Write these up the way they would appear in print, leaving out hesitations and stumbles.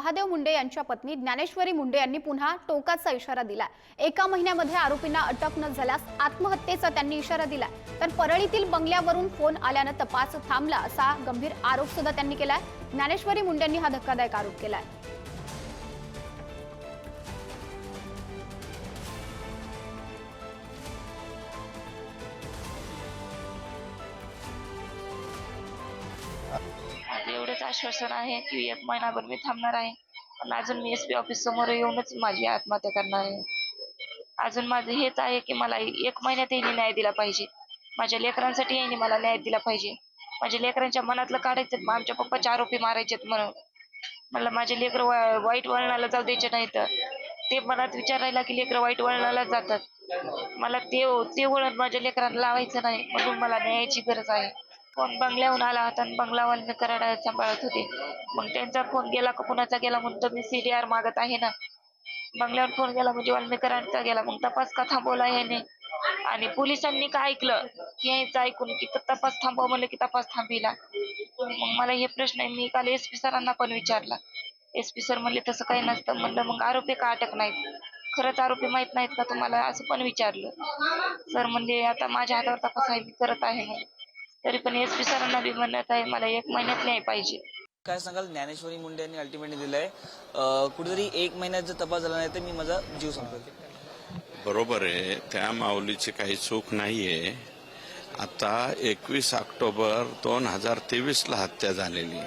महादेव मुंडे यांच्या पत्नी ज्ञानेश्वरी मुंडे यांनी पुन्हा टोकाचा इशारा दिला। एका महिन्यामध्ये आरोपींना अटक न झाल्यास आत्महत्येचा त्यांनी इशारा दिला। तर परळीतील बंगल्यावरून फोन आल्यानं तपास थांबला असा गंभीर आरोप सुद्धा त्यांनी केलाय। ज्ञानेश्वरी मुंडे यांनी हा धक्कादायक आरोप केलाय। एवढेच आश्वासन आहे की 1 महिनाभर मी थांबणार आहे, पण अजून मी SP ऑफिस समोर येऊनच माझी आत्महत्या करणार आहे। अजून माझं हेच आहे की मला 1 महिन्यात यांनी न्याय दिला पाहिजे। माझ्या लेकरांसाठी यांनी मला न्याय दिला पाहिजे। माझ्या लेकरांच्या मनातलं काढायचं, आमच्या पप्पाचे आरोपी मारायचेत म्हणून मला माझे लेकर वाईट वळणाला जाऊ द्यायचे नाहीत। ते मनात विचारायला की लेकर वाईट वळणाला जातात, मला ते वळण माझ्या लेकरांना लावायचं नाही, म्हणून मला न्यायाची गरज आहे। फोन बंगल्याहून आला होता आणि बंगलावाल्याने कराडा सांभाळत होते। मग त्यांचा फोन गेला का कुणाचा गेला म्हणून तर मी CDR मागत आहे ना। बंगल्यावर फोन गेला म्हणजे वाल्मिकरांचा गेला, मग तपास का थांबवला याने? आणि पोलिसांनी काय ऐकलं की यायचं ऐकून की तपास थांबव म्हणलं की तपास थांबिला। मग मला हे प्रश्न आहे, मी काल SP सरांना पण विचारला। SP सर म्हणले तसं काही नसतं। म्हणलं मग आरोपी का अटक नाहीत, खरंच आरोपी माहित नाहीत का तुम्हाला, असं पण विचारलं। सर म्हणले आता माझ्या हातावर तपास आहे, मी करत आहे म्हणले। तरी पण SP सरांना बी म्हणत आहे मला 1 महिन्यात न्याय पाहिजे। काय सांगाल, ज्ञानेश्वरी मुंडे यांनी अल्टिमेटली दिलंय कुठेतरी 1 महिन्यात जर तपास झाला नाही तर मी माझा जीव संपवेल। बरोबर आहे, त्या माऊलीची काही चूक नाहीये। आता 21 ऑक्टोबर 2023ला हत्या झालेली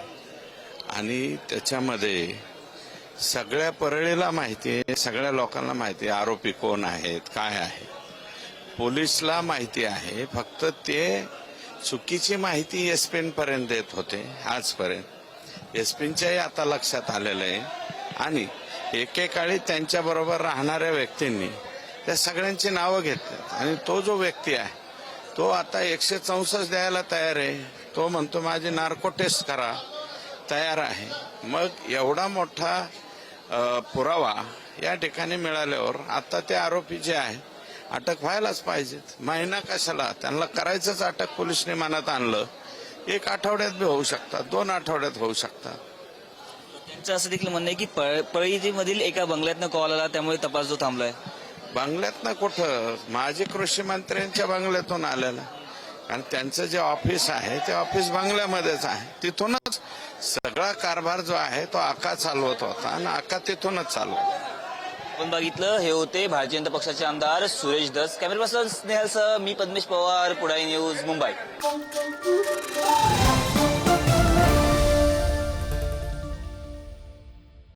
आणि त्याच्यामध्ये सगळ्या परळीला माहिती आहे, सगळ्या लोकांना माहिती आहे आरोपी कोण आहेत, काय आहे। पोलिसला माहिती आहे, फक्त ते चुकीची माहिती SP पर्यंत देत होते आजपर्यंत। SP आता लक्षात आलेलं आहे आणि एकेकाळी त्यांच्याबरोबर राहणाऱ्या व्यक्तींनी त्या सगळ्यांची नावं घेतली आणि तो जो व्यक्ती आहे तो आता 164 द्यायला तयार आहे। तो म्हणतो माझी नार्को टेस्ट करा, तयार आहे। मग एवढा मोठा पुरावा या ठिकाणी मिळाल्यावर आता ते आरोपी जे आहेत अटक व्हायलाच पाहिजेत। महिना कशाला, त्यांना करायचंच अटक पोलिसने मनात आणलं। 1 आठवड्यात बी होऊ शकतात, 2 आठवड्यात होऊ शकतात। त्यांचं असं देखील म्हणणं आहे की परळीमधील एका बंगल्यातनं कॉल आला त्यामुळे तपास जो थांबलाय। बंगल्यातनं कुठं, माझे कृषी मंत्र्यांच्या बंगल्यातून आलेला, आणि त्यांचं जे ऑफिस आहे ते ऑफिस बंगल्यामध्येच आहे। तिथूनच सगळा कारभार जो आहे तो आका चालवत होता आणि आका तिथूनच चालवत। आपण बघितलं, हे होते भारतीय जनता पक्षाचे आमदार सुरेश धस। कॅमेरा पर्सन स्नेहलसह मी पद्मेश पवार, पुढारी न्यूज, मुंबई।